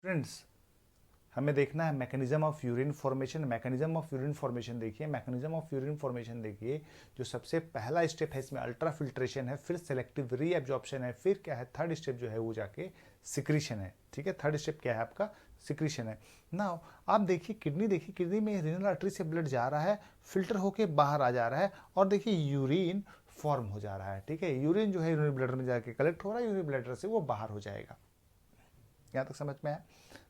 Friends, हमें देखना है mechanism of urine formation. Mechanism of urine formation देखिए, मैकेनिज्म ऑफ यूरिन फॉर्मेशन देखिए। जो सबसे पहला स्टेप है इसमें अल्ट्रा फिल्ट्रेशन है, फिर सेलेक्टिव रीएब्जॉर्प्शन है, फिर क्या है थर्ड स्टेप जो है वो जाके सिक्रीशन है। ठीक है, थर्ड स्टेप क्या है आपका? सिक्रीशन है। नाउ आप देखिए किडनी में रीनल आर्टरी से ब्लड जा रहा है, फिल्टर होके बाहर आ जा रहा है और देखिए यूरिन फॉर्म हो जा रहा है। ठीक है, यूरिन जो है यूरिन ब्लडर में जाके कलेक्ट हो रहा है, यूरिन ब्लडर से वो बाहर हो जाएगा। यहाँ तक समझ में आया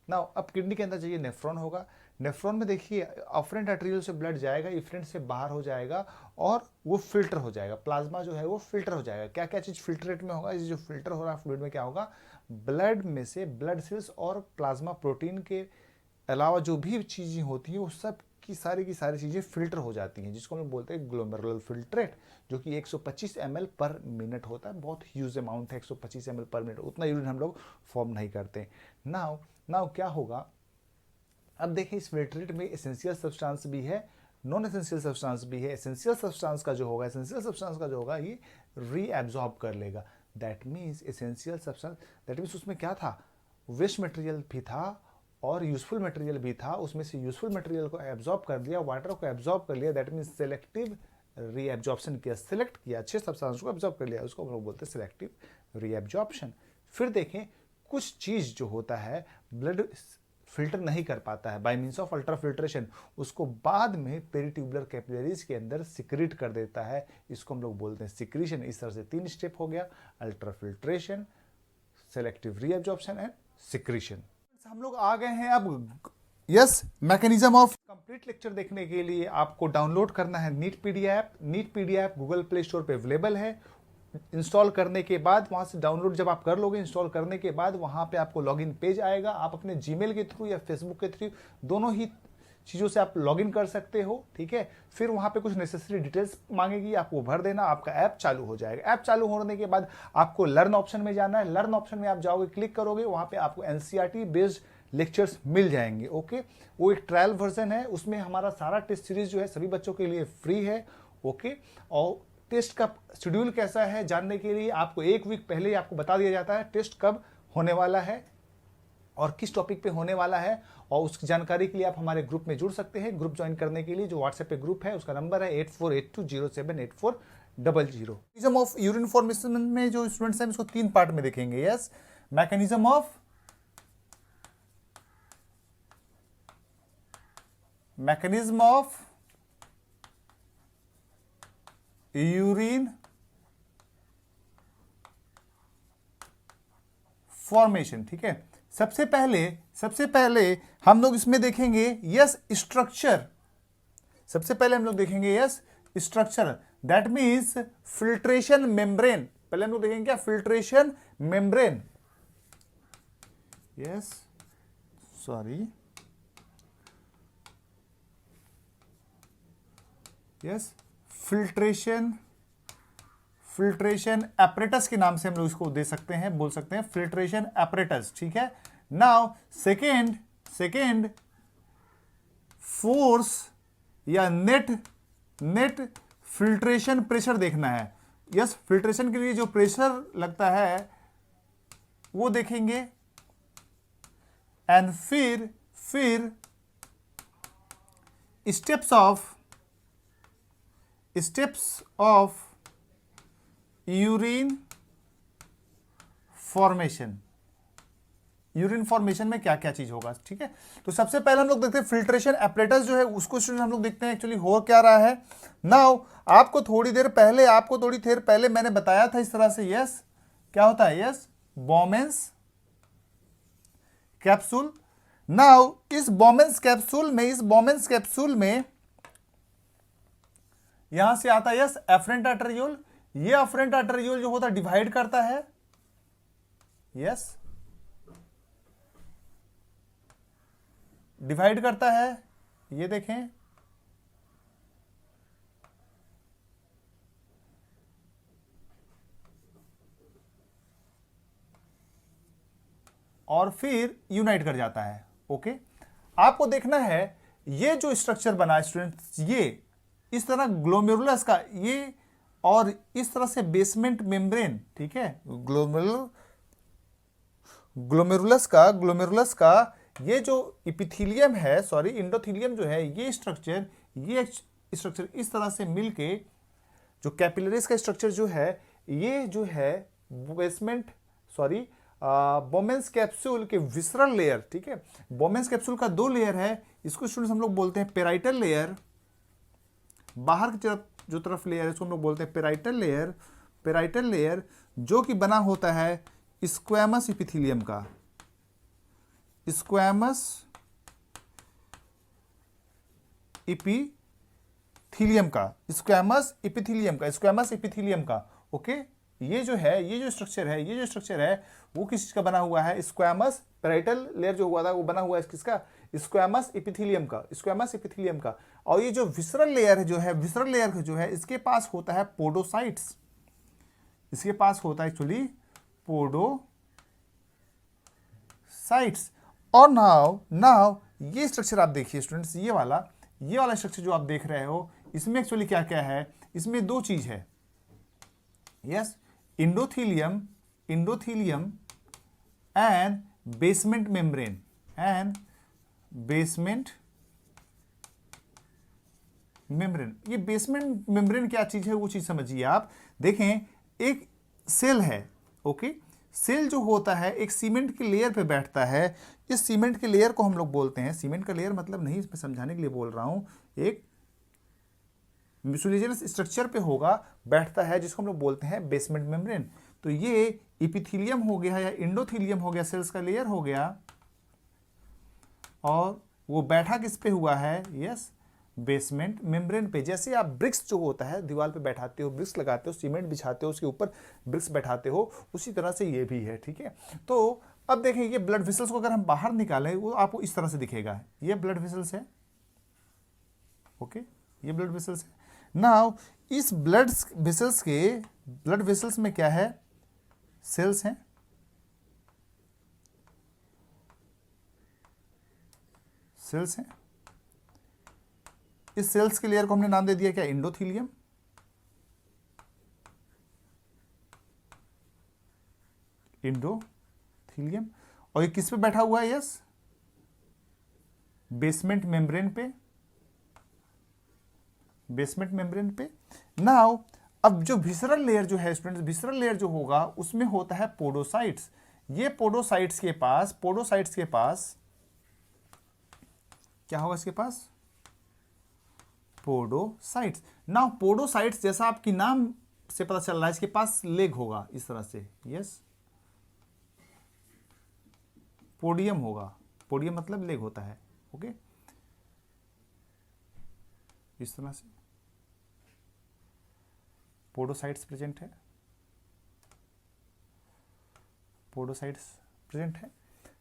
ना? अब किडनी के अंदर चाहिए नेफ्रॉन होगा। नेफ्रॉन में देखिए अफरेंट आर्टेरियल से ब्लड जाएगा, इफरेंट से बाहर हो जाएगा और वो फिल्टर हो जाएगा। प्लाज्मा जो है वो फिल्टर हो जाएगा। क्या क्या चीज फिल्ट्रेट में होगा? जो फिल्टर हो रहा है फ्लूइड में क्या होगा? ब्लड में से ब्लड सेल्स और प्लाज्मा प्रोटीन के अलावा जो भी चीजें होती हैं वो सब की सारी चीजें फिल्टर हो जाती हैं, जिसको हम लोग बोलते हैं ग्लोमेरुलर फिल्ट्रेट, जो कि 125 ml पर मिनट होता है। बहुत ह्यूज अमाउंट है 125 ml पर मिनट, उतना यूरिन हम लोग फॉर्म नहीं करते। नाउ क्या होगा? अब देखें इस फिल्ट्रेट में एसेंशियल सब्सटेंस भी है, नॉन एसेंशियल सब्सटेंस भी है। एसेंशियल सब्सटेंस का जो होगा ये रीएब्जॉर्ब कर लेगा। That means essential substance, that means उसमें क्या था? वेस्ट मटेरियल भी था और यूजफुल मटेरियल भी था। उसमें से यूजफुल मटेरियल को एब्जॉर्ब कर दिया, वाटर को एब्जॉर्ब कर लिया। दैट मीन्स सेलेक्टिव रीएब्जॉर्प्शन किया, सेलेक्ट किया, अच्छे सब्सटेंस को एब्जॉर्ब कर लिया, उसको हम लोग बोलते हैं सेलेक्टिव रीएब्जॉर्प्शन। फिर देखें कुछ चीज जो होता है ब्लड फिल्टर नहीं कर पाता है by means of ultra filtration, उसको बाद में पेरिट्यूबुलर कैपिलरीज के अंदर सिक्रीट कर देता है, इसको हम लोग बोलते हैं सिक्रीशन। इस तरह से 3 स्टेप हो गया, ultra filtration, selective reabsorption and secretion. हम लोग आ गए हैं अब yes mechanism of. Complete lecture देखने के लिए आपको डाउनलोड करना है NEET PD app Google Play Store पे अवेलेबल है। इंस्टॉल करने के बाद वहां से डाउनलोड जब आप कर लोगे, इंस्टॉल करने के बाद वहां पे आपको लॉगिन पेज आएगा। आप अपने जीमेल के थ्रू या फेसबुक के थ्रू दोनों ही चीज़ों से आप लॉगिन कर सकते हो। ठीक है, फिर वहां पे कुछ नेसेसरी डिटेल्स मांगेगी, आपको भर देना, आपका ऐप चालू हो जाएगा। ऐप चालू होने के बाद आपको लर्न ऑप्शन में जाना है। लर्न ऑप्शन में आप जाओगे, क्लिक करोगे, वहां पे आपको एनसीईआरटी बेस्ड लेक्चर्स मिल जाएंगे। ओके, वो एक ट्रायल वर्जन है, उसमें हमारा सारा टेस्ट सीरीज जो है सभी बच्चों के लिए फ्री है। ओके, और टेस्ट का शेड्यूल कैसा है जानने के लिए आपको 1 वीक पहले आपको बता दिया जाता है टेस्ट कब होने वाला है और किस टॉपिक पे होने वाला है। और उस जानकारी के लिए आप हमारे ग्रुप में जुड़ सकते हैं। ग्रुप ज्वाइन करने के लिए जो व्हाट्सएप पे ग्रुप है उसका नंबर है 8482078400। मैकेनिज्म ऑफ यूरिन फॉर्मेशन में जो स्टूडेंट्स हैं इसको 3 पार्ट में देखेंगे। Yes, mechanism of urine formation. ठीक है, सबसे पहले हम लोग इसमें देखेंगे यस स्ट्रक्चर। सबसे पहले हम लोग देखेंगे yes structure, that means filtration membrane. पहले हम लोग देखेंगे क्या? Filtration membrane. Yes, sorry, yes filtration apparatus के नाम से हम लोग इसको दे सकते हैं, बोल सकते हैं फिल्ट्रेशन एपरेटस। ठीक है, नाउ सेकेंड फोर्स या नेट फिल्ट्रेशन प्रेशर देखना है। यस, फिल्ट्रेशन के लिए जो प्रेशर लगता है वो देखेंगे। एंड फिर स्टेप्स ऑफ यूरिन फॉर्मेशन में क्या क्या चीज होगा। ठीक है, तो सबसे पहले हम लोग देखते हैं फिल्ट्रेशन एपरेटस जो है उसको स्टूडेंट हम लोग देखते हैं एक्चुअली हो क्या रहा है। नाउ आपको थोड़ी देर पहले मैंने बताया था इस तरह से। यस, क्या होता है? Yes, Bowman's capsule. नाउ इस बॉमेंस कैप्सूल में यहां से आता है यस एफरेंट आर्टेरियोल। ये एफरेंट आर्टेरियोल जो होता है डिवाइड करता है। यस, डिवाइड करता है, ये देखें। और फिर यूनाइट कर जाता है। ओके, आपको देखना है ये जो स्ट्रक्चर बना है स्टूडेंट्स, ये इस तरह ग्लोमेरुलस का ये और इस तरह से बेसमेंट मेम्ब्रेन। ठीक है, ग्लोमेरुलस का ये जो इपिथीलियम है, सॉरी इंडोथीलियम जो है, ये स्ट्रक्चर इस तरह से मिलके जो कैपिलरीज का स्ट्रक्चर जो है, ये जो है बेसमेंट सॉरी बोमेंस कैप्सूल के विसरल लेयर, ठीक है। बोमेंस कैप्सूल का दो लेयर है, इसको स्टूडेंट्स हम लोग बोलते हैं पेराइटल लेयर। बाहर की तरफ जो तरफ लेयर है इसको हम लोग बोलते हैं पेराइटल लेयर जो कि बना होता है स्क्वैमस इपिथीलियम का, स्क्वैमस इपिथीलियम का, ओके। ये जो स्ट्रक्चर है वो किस चीज का बना हुआ है? स्क्वैमस पेराइटल लेयर जो हुआ था वो बना हुआ है किसका? स्क्वैमस इपिथीलियम का। और ये जो विसरल लेयर जो है इसके पास होता है पोडोसाइट्स, एक्चुअली पोडोसाइट्स। और नाउ ये स्ट्रक्चर आप देखिए स्टूडेंट्स, ये वाला स्ट्रक्चर जो आप देख रहे हो, इसमें एक्चुअली क्या क्या है? इसमें दो चीज है, yes, endothelium and basement membrane, ये बेसमेंट मेम्ब्रेन क्या चीज है वो चीज समझिए आप। देखें, एक सेल है, ओके। सेल जो होता है एक सीमेंट के लेयर पे बैठता है। इस सीमेंट के लेयर को हम लोग बोलते हैं, सीमेंट का लेयर मतलब नहीं, इसमें समझाने के लिए बोल रहा हूं, एक म्यूसिलेजियस स्ट्रक्चर पे होगा, बैठता है, जिसको हम लोग बोलते हैं बेसमेंट मेम्ब्रेन। तो ये इपिथीलियम हो गया या इंडोथीलियम हो गया, सेल्स का लेयर हो गया, और वो बैठा किस पे हुआ है? यस, बेसमेंट मेम्ब्रेन पे। जैसे आप ब्रिक्स जो होता है दीवार पे बैठाते हो, ब्रिक्स लगाते हो, सीमेंट बिछाते हो, उसके ऊपर ब्रिक्स बैठाते हो, उसी तरह से ये भी है, ठीक है। तो अब देखें, ये ब्लड वेसल्स को अगर हम बाहर निकालें वो आपको इस तरह से दिखेगा, ये ब्लड वेसल्स है, ओके, ये ब्लड वेसल्स है। नाउ इस ब्लड वेसल्स में क्या है? सेल्स हैं, इस सेल्स के लेयर को हमने नाम दे दिया क्या? इंडोथीलियम। और ये किस पे बैठा हुआ है? यस, बेसमेंट मेम्ब्रेन पे। नाउ अब जो विसरल लेयर जो है स्टूडेंट्स, विसरल लेयर जो होगा उसमें होता है पोडोसाइट्स। ये पोडोसाइट्स के पास क्या होगा? इसके पास पोडोसाइट्स। नाउ पोडोसाइट्स जैसा आपकी नाम से पता चल रहा है, इसके पास लेग होगा इस तरह से, यस, पोडियम होगा, पोडियम मतलब लेग होता है, ओके, इस तरह से पोडोसाइट्स प्रेजेंट है।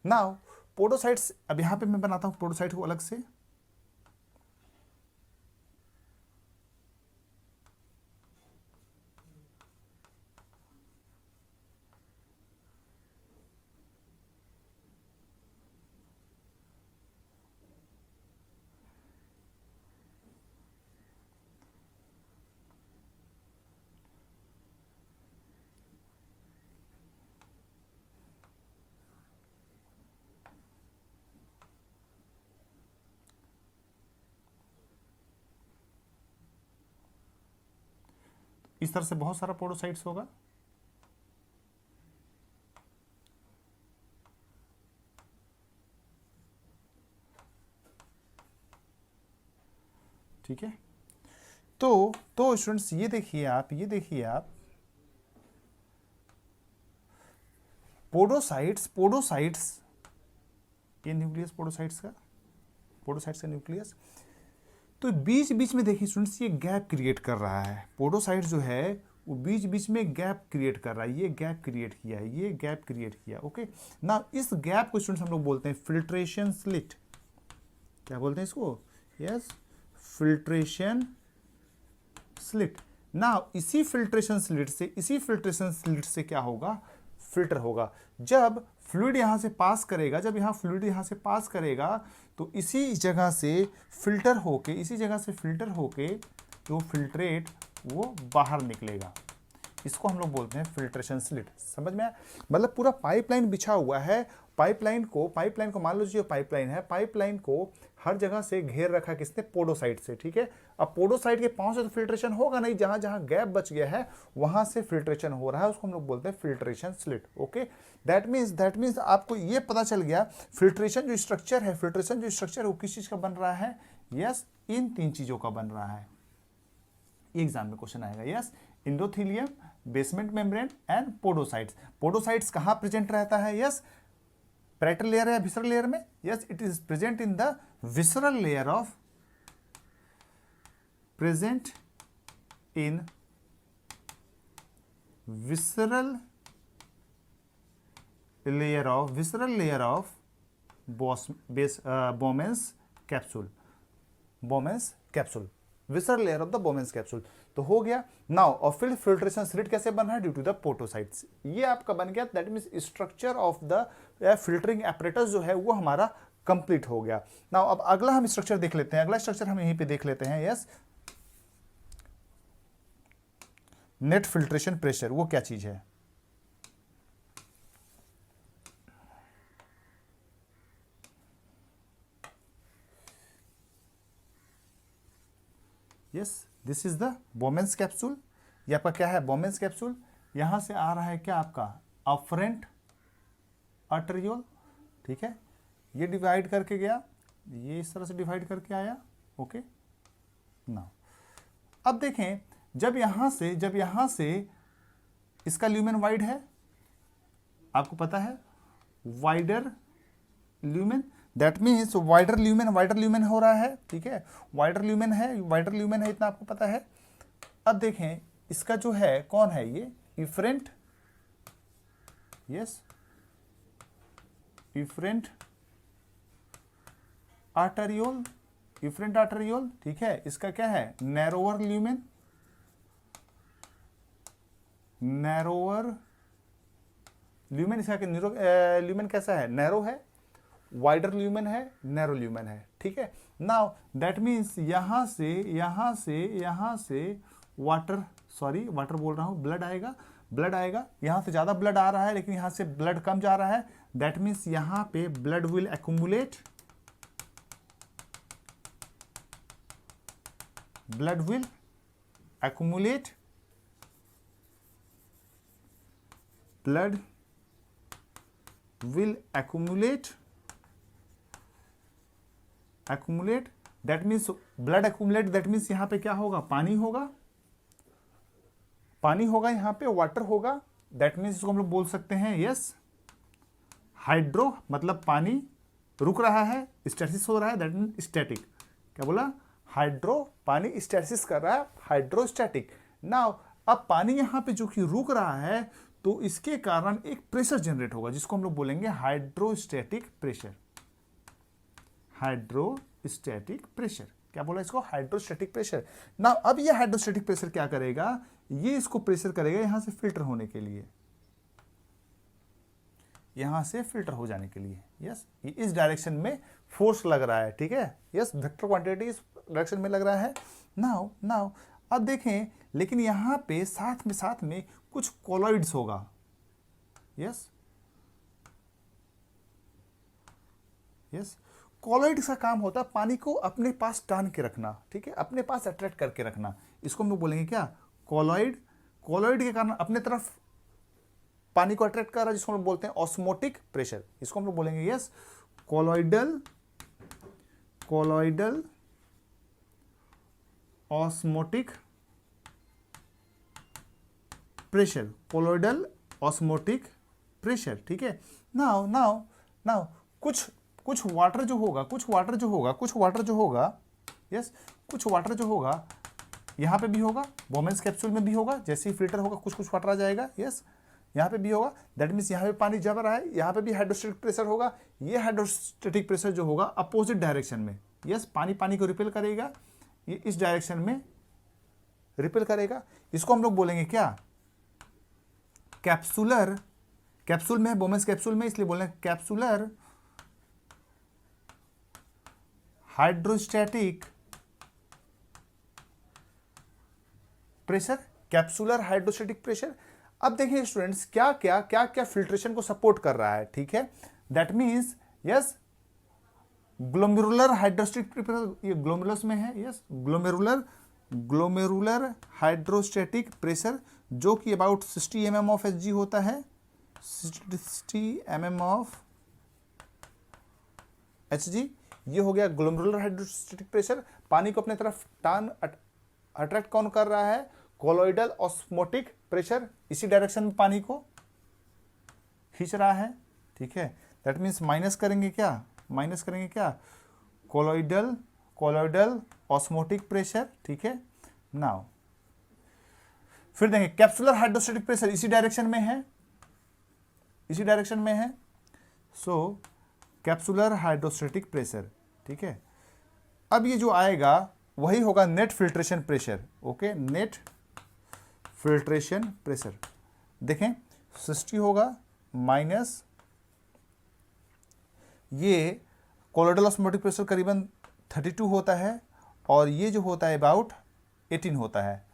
नाउ पोडोसाइट्स, अब यहां पे मैं बनाता हूं पोडोसाइट को अलग से। इस तरह से बहुत सारा पोडोसाइट्स होगा, ठीक है। तो स्टूडेंट्स ये देखिए आप पोडोसाइट्स, ये न्यूक्लियस पोडोसाइट्स का न्यूक्लियस। तो बीच बीच में देखिए स्टूडेंट्स, ये गैप क्रिएट कर रहा है। पोडोसाइट जो है वो बीच बीच में गैप क्रिएट कर रहा है, ये गैप क्रिएट किया, ओके ना। इस गैप को स्टूडेंट्स हम लोग बोलते हैं फिल्ट्रेशन स्लिट। क्या बोलते हैं इसको? Yes, filtration slit. ना इसी फिल्ट्रेशन स्लिट से क्या होगा? फिल्टर होगा। जब फ्लूइड यहां से पास करेगा, तो इसी जगह से फिल्टर होके जो फिल्ट्रेट वो बाहर निकलेगा। इसको हम लोग बोलते हैं फिल्ट्रेशन स्लिट। समझ में आया? मतलब पूरा पाइपलाइन बिछा हुआ है, पाइपलाइन को मान लीजिए पाइपलाइन है, पाइपलाइन को हर जगह से घेर रखा है किसने? पोडोसाइट से। ठीक है, अब पोडोसाइट के पांव से तो फिल्ट्रेशन होगा नहीं, जहां जहां गैप बच गया है वहां से फिल्ट्रेशन हो रहा है, उसको हम लोग बोलते हैं filtration slit. Okay, that means आपको ये पता चल गया फिल्ट्रेशन जो स्ट्रक्चर है वो किस चीज का बन रहा है? यस, इन 3 चीजों का बन रहा है। एग्जाम में क्वेश्चन आएगा। Yes, endothelium, basement membrane and podocytes. Podocytes कहां प्रेजेंट रहता है? यस, पैरेटल लेयर या विसरल लेयर में? Yes, it is present in the visceral layer of present in visceral layer of Bowman's capsule, visceral layer of the Bowman's capsule। तो हो गया। Now और फिर फिल्ट्रेशन स्लिट कैसे बन रहा है? Due to the podocytes. ये आपका बन गया, that means structure of the filtering apparatus जो है वो हमारा कंप्लीट हो गया। नाउ अब अगला हम स्ट्रक्चर देख लेते हैं, अगला स्ट्रक्चर हम यहीं पे देख लेते हैं। यस, नेट फिल्ट्रेशन प्रेशर, वो क्या चीज है? Yes, this is the बोमेंस capsule. ये आपका क्या है? बोमेंस कैप्सूल। यहां से आ रहा है क्या आपका? Afferent arteriole. ठीक है, ये डिवाइड करके गया, ये इस तरह से डिवाइड करके आया। ओके, नाउ अब देखें, जब यहां से इसका ल्यूमेन वाइड है, आपको पता है, wider lumen, that means wider lumen हो रहा है। ठीक है, वाइडर ल्यूमेन है, इतना आपको पता है। अब देखें इसका जो है कौन है? ये इफरेंट, यस, इफरेंट आर्टेरियोल। ठीक है, इसका क्या है? नैरोवर ल्यूमेन इसका ल्यूमेन कैसा है? नैरो है। वाइडर ल्यूमेन है, नैरो ल्यूमेन है। ठीक है, नाउ दैट मीन्स यहां से वाटर बोल रहा हूं, ब्लड आएगा। यहां से ज्यादा ब्लड आ रहा है लेकिन यहां से ब्लड कम जा रहा है, दैट मीन्स यहां पे blood will accumulate, blood will accumulate that means blood accumulate, that means यहां पे क्या होगा? पानी होगा यहां पे, वाटर होगा, दैट मीन्स इसको हम लोग बोल सकते हैं यस हाइड्रो, मतलब पानी रुक रहा है, स्टैटिस हो रहा है, दैट मीन्स स्टैटिक। क्या बोला? हाइड्रो, पानी स्टैटिस कर रहा है, हाइड्रोस्टैटिक। नाउ अब पानी यहां पे जो कि रुक रहा है तो इसके कारण एक प्रेशर जनरेट होगा जिसको हम लोग बोलेंगे हाइड्रोस्टैटिक प्रेशर। क्या बोला इसको? Hydrostatic pressure. नाउ अब ये हाइड्रोस्टैटिक प्रेशर क्या करेगा? ये इसको प्रेशर करेगा यहां से फिल्टर होने के लिए, यहां से फिल्टर हो जाने के लिए। यस, ये इस डायरेक्शन में फोर्स लग रहा है। ठीक है, यस, वेक्टर क्वांटिटी इस डायरेक्शन में लग रहा है। नाउ अब देखें, लेकिन यहां पे साथ में कुछ कोलॉइड्स होगा। यस, कोलॉइड्स का काम होता है पानी को अपने पास टान के रखना। ठीक है, अपने पास अट्रैक्ट करके रखना, इसको हम लोग बोलेंगे क्या? कोलॉइड के कारण अपने तरफ पानी को अट्रैक्ट कर रहा है, जिसको हम बोलते हैं ऑस्मोटिक प्रेशर। इसको हम लोग बोलेंगे यस कोलॉइडल ऑस्मोटिक प्रेशर। ठीक है, नाउ कुछ वाटर जो होगा यहां पे भी होगा, बोमेंस कैप्सूल में भी होगा, जैसे ही फिल्टर होगा कुछ वाटर आ जाएगा। यस, यहाँ पे भी होगा, दैट मीन्स यहाँ पे पानी जम रहा है, यहाँ पे भी हाइड्रोस्टैटिक प्रेशर होगा। ये हाइड्रोस्टैटिक प्रेशर जो होगा अपोजिट डायरेक्शन में, यस, पानी को रिपेल करेगा, ये इस डायरेक्शन में रिपेल करेगा। इसको हम लोग बोलेंगे क्या? कैप्सूल में है, बोमेंस कैप्सूल में, इसलिए बोलेंगे capsular hydrostatic pressure. Capsular hydrostatic pressure. अब देखिए स्टूडेंट्स क्या क्या क्या क्या फिल्ट्रेशन को सपोर्ट कर रहा है, ठीक है। That means yes glomerular hydrostatic pressure, ये ग्लोमेरुलस में है, यस ग्लोमेरुलर हाइड्रोस्टेटिक प्रेशर जो कि अबाउट 60 mm ऑफ Hg होता है, 60 mm ऑफ Hg। ये हो गया ग्लोमेरुलर हाइड्रोस्टेटिक प्रेशर। पानी को अपने तरफ अट्रैक्ट कौन कर रहा है, कोलॉइडल ऑस्मोटिक प्रेशर, इसी डायरेक्शन में पानी को खींच रहा है, ठीक है। दैट मीन्स माइनस करेंगे क्या, कोलॉइडल ऑस्मोटिक प्रेशर, ठीक है। नाउ फिर देखें कैप्सुलर हाइड्रोस्टेटिक प्रेशर इसी डायरेक्शन में है, सो कैप्सुलर हाइड्रोस्टेटिक प्रेशर, ठीक है। अब ये जो आएगा वही होगा net filtration pressure, okay, net filtration pressure. देखें 60 होगा माइनस ये कोलॉइडल ऑस्मोटिक प्रेशर करीबन 32 होता है और ये जो होता है अबाउट 18 होता है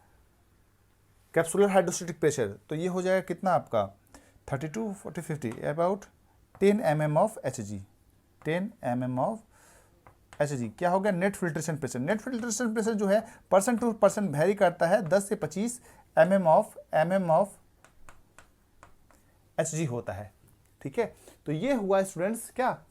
कैप्सुलर हाइड्रोस्टेटिक प्रेशर। तो ये हो जाएगा कितना आपका 32 40 50 about 10 mm of Hg, 10 mm of Hg। क्या हो गया net filtration pressure. Net filtration pressure जो है पर्सन टू पर्सन वेरी करता है, 10 से 25 mm ऑफ Hg होता है, ठीक है। तो ये हुआ स्टूडेंट्स क्या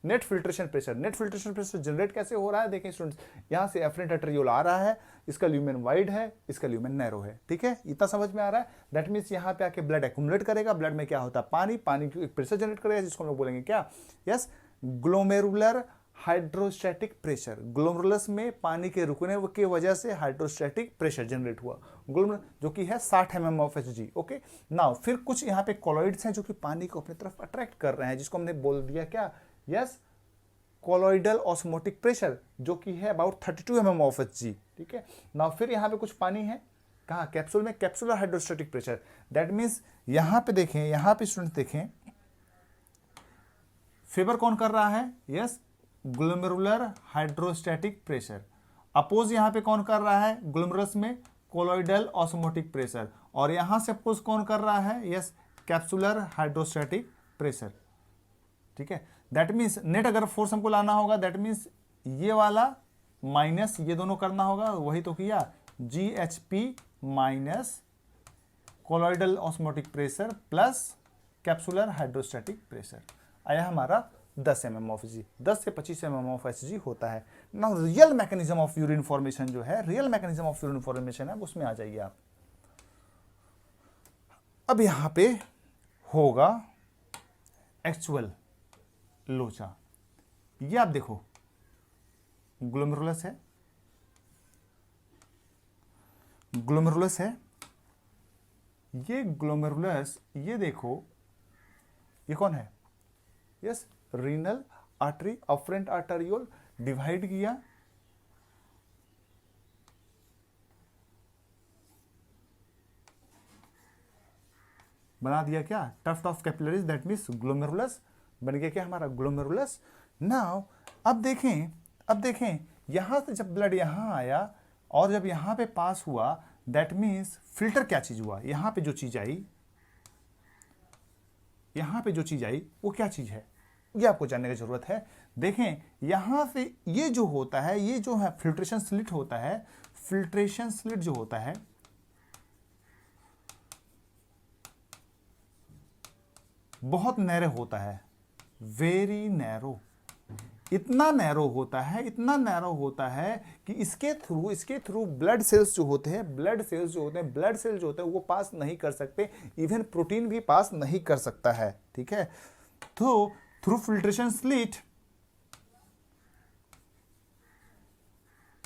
net filtration pressure. Net filtration pressure generate कैसे हो रहा है, देखें स्टूडेंट्स, यहाँ से एफरेंट आर्टेरियोल आ रहा है, इसका ल्यूमेन वाइड है, इसका ल्यूमेन नैरो है, ठीक है। इतना समझ में आ रहा है। दैट मीन्स यहाँ पे आके ब्लड एक्यूमुलेट करेगा, ब्लड में क्या होता है पानी की प्रेशर जनरेट करेगा जिसको हम लोग बोलेंगे क्या, yes glomerular hydrostatic pressure. Glomerulus में पानी के रुकने की वजह से हाइड्रोस्टैटिक प्रेशर जनरेट हुआ, ग्लोमेरुलर जो कि है 60 mm of Hg, okay. Now फिर कुछ यहाँ पे कॉलॉइड्स हैं जो कि पानी को अपनी तरफ अट्रैक्ट कर रहे हैं, जिसको हमने बोल दिया क्या, यस कोलॉइडल ऑस्मोटिक प्रेशर जो कि है अबाउट 32 mm ऑफ Hg, ठीक है। नाउ फिर यहाँ पे कुछ पानी है कहाँ, कैप्सूल में, capsular hydrostatic pressure. That means यहाँ पे देखें, यहाँ पे स्टूडेंट देखें फेवर कौन कर रहा है, yes glomerular hydrostatic pressure. Oppose यहाँ पे कौन कर रहा है, ग्लोमेरुलस में कोलॉइडल ऑस्मोटिक प्रेशर, और यहाँ से अपोज कौन कर रहा है, यस कैप्सुलर हाइड्रोस्टैटिक प्रेशर, ठीक है। दैट मीन्स नेट अगर फोर्स हमको लाना होगा, दैट मीन्स ये वाला माइनस ये दोनों करना होगा, वही तो किया, GHP minus colloidal osmotic pressure plus capsular hydrostatic pressure आया हमारा 10 mm ऑफ Hg, 10 से 25 mm ऑफ Hg होता है। Now real mechanism of urine formation जो है, real mechanism of urine formation है, उसमें आ जाइए आप। अब यहां पे होगा एक्चुअल लोचा। ये आप देखो ग्लोमेरुलस है, ये ग्लोमेरुलस, ये देखो ये कौन है, yes renal artery, afferent arteriole divide किया, बना दिया क्या tuft of capillaries, that means glomerulus बन गया क्या हमारा ग्लोमेरुलस। नाउ अब देखें यहां से जब ब्लड यहां आया और जब यहां पे पास हुआ, दैट मीन्स फिल्टर क्या चीज हुआ, यहां पे जो चीज आई वो क्या चीज है, ये आपको जानने की जरूरत है। देखें यहां से ये जो होता है, ये जो है फिल्ट्रेशन स्लिट होता है, फिल्ट्रेशन स्लिट जो होता है बहुत नैरो होता है, वेरी नैरो, इतना नैरो होता है कि इसके थ्रू ब्लड सेल्स जो होते हैं वो पास नहीं कर सकते, इवन प्रोटीन भी पास नहीं कर सकता है, ठीक है। तो through filtration slit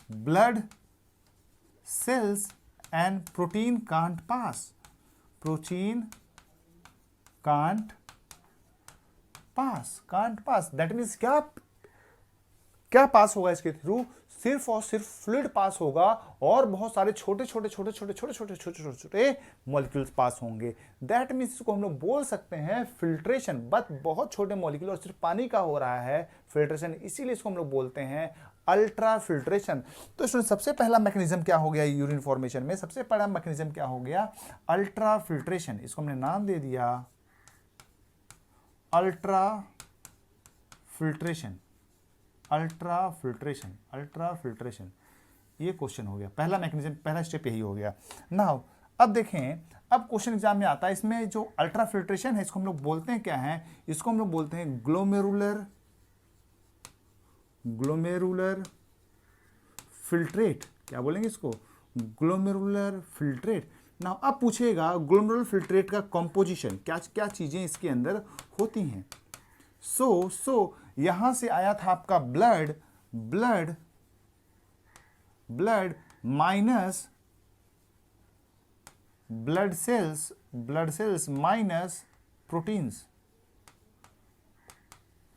blood cells and protein can't pass, can't pass. That means क्या, क्या पास होगा इसके थ्रू? सिर्फ और सिर्फ फ्लूइड पास होगा और बहुत सारे छोटे छोटे मॉलिक्यूल्स पास होंगे। दैट मीन्स इसको हम लोग बोल सकते हैं फिल्ट्रेशन, बट बहुत छोटे मॉलिक्यूल और सिर्फ पानी का हो रहा है फिल्ट्रेशन, इसीलिए इसको हम लोग बोलते हैं अल्ट्रा फिल्ट्रेशन। तो स्टूडेंट सबसे पहला मैकेनिज्म क्या हो गया यूरिन फॉर्मेशन में? सबसे पहला मैकेनिज्म क्या हो गया? Ultra filtration. इसको हमने नाम दे दिया ultra filtration. Ultra filtration, ultra filtration, ये क्वेश्चन हो गया। पहला मैकेनिज्म, पहला स्टेप यही हो गया। नाउ अब देखें, अब क्वेश्चन एग्जाम में आता है, इसमें जो अल्ट्रा फिल्ट्रेशन है इसको हम लोग बोलते हैं क्या है? इसको हम लोग बोलते हैं ग्लोमेरुलर फिल्ट्रेट। क्या बोलेंगे इसको? Glomerular filtrate. नाउ अब पूछेगा ग्लोमेरुलर फिल्ट्रेट का कंपोजिशन, क्या क्या चीजें इसके अंदर होती हैं। सो यहां से आया था आपका blood minus blood cells minus proteins,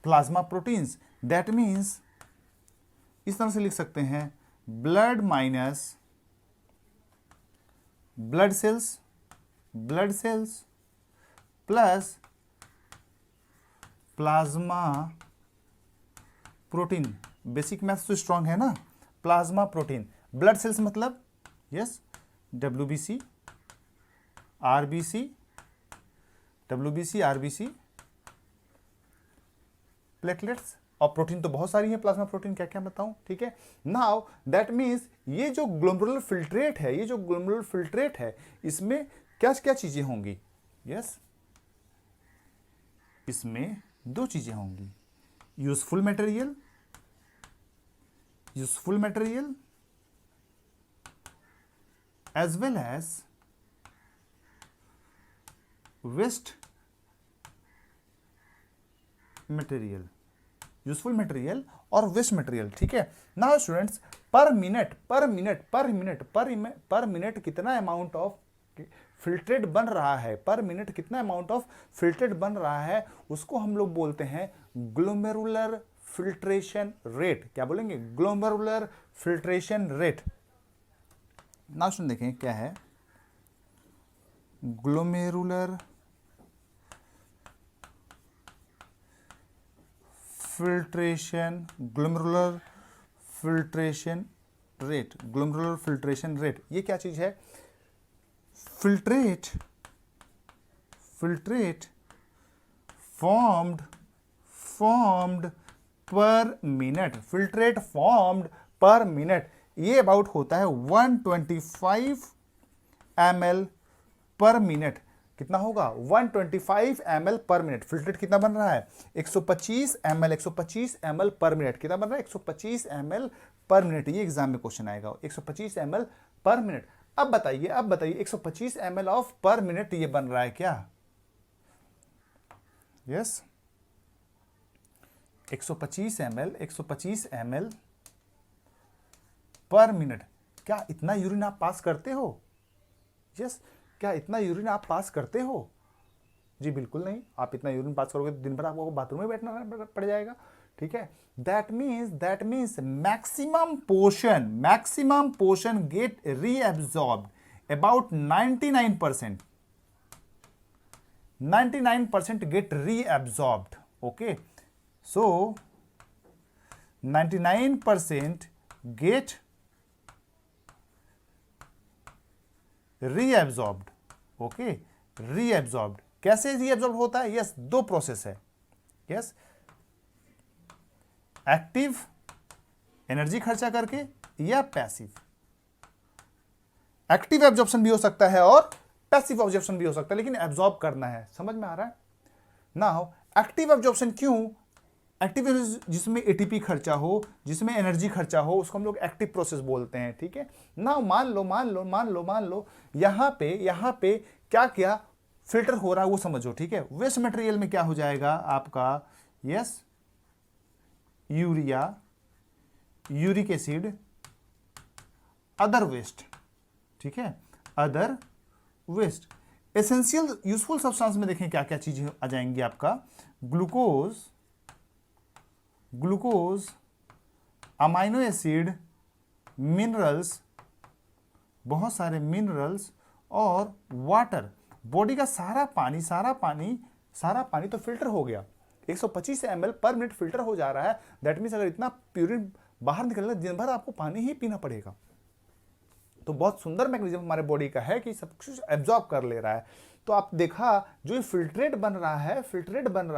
plasma proteins. That means इस तरह से लिख सकते हैं blood minus blood cells plus plasma protein. Basic maths तो स्ट्रांग है ना। प्लाज्मा प्रोटीन, ब्लड सेल्स मतलब यस WBC RBC प्लेटलेट्स, और प्रोटीन तो बहुत सारी है, प्लाज्मा प्रोटीन क्या क्या बताऊं, ठीक है। नाउ दैट मीन्स ये जो ग्लोमेरुलर फिल्ट्रेट है, इसमें क्या क्या चीजें होंगी? यस, इसमें दो चीजें होंगी, useful material as well as waste material, useful material और वेस्ट मटेरियल, ठीक है। नाउ स्टूडेंट्स, पर मिनट कितना अमाउंट ऑफ फिल्ट्रेट बन रहा है, पर मिनट कितना अमाउंट ऑफ फिल्ट्रेट बन रहा है, उसको हम लोग बोलते हैं ग्लोमेरुलर फिल्ट्रेशन रेट। क्या बोलेंगे? Glomerular filtration rate. नाउ सुन देखें क्या है ग्लोमेरुलर फिल्ट्रेशन रेट। ये क्या चीज है? फिल्ट्रेट फॉर्म्ड पर मिनट, ये अबाउट होता है 125 ml पर मिनट। कितना होगा? 125 ml पर मिनट। फिल्ट्रेट कितना बन रहा है? 125 ml पर मिनट। कितना बन रहा है? 125 ml पर मिनट। ये एग्जाम में क्वेश्चन आएगा, 125 ml पर मिनट। अब बताइए 125 ml ऑफ पर मिनट ये बन रहा है क्या? Yes, 125 ml per minute. क्या इतना यूरिन आप पास करते हो? यस, क्या इतना यूरिन आप पास करते हो? जी बिल्कुल नहीं। आप इतना यूरिन पास करोगे तो दिन भर आपको बाथरूम में बैठना पड़ जाएगा, ठीक है। That means maximum portion get reabsorbed about 99% get reabsorbed. Okay, so 99% get reabsorbed. Okay, reabsorbed कैसे reabsorbed होता है? यस, दो प्रोसेस है। यस, एक्टिव एनर्जी खर्चा करके या पैसिव। एक्टिव एब्जॉर्प्शन भी हो सकता है और पैसिव ऑब्जॉर्प्शन भी हो सकता है, लेकिन एब्जॉर्ब करना है। समझ में आ रहा है? नाउ एक्टिव ऑब्जॉर्प्शन क्यों? एक्टिव जिसमें एटीपी खर्चा हो, जिसमें एनर्जी खर्चा हो, उसको हम लोग एक्टिव प्रोसेस बोलते हैं, ठीक है। नाउ मान लो यहां पे क्या क्या फिल्टर हो रहा है वो समझो, ठीक है। वेस्ट मटेरियल में क्या हो जाएगा आपका? Yes, urea, uric acid, other waste, ठीक है, other waste. Essential useful substance में देखें क्या क्या चीजें आ जाएंगी आपका? ग्लूकोज अमाइनो एसिड, मिनरल्स, बहुत सारे मिनरल्स और वाटर। बॉडी का सारा पानी तो फिल्टर हो गया, 125 ml पर मिनट फिल्टर हो जा रहा है। दैट मीन्स अगर इतना प्यूरिन बाहर निकलना, दिन भर आपको पानी ही पीना पड़ेगा। तो बहुत सुंदर मैकेनिज्म हमारे बॉडी का है कि सब कुछ एब्जॉर्ब कर ले रहा है। तो आप देखा जो ये फिल्ट्रेट बन रहा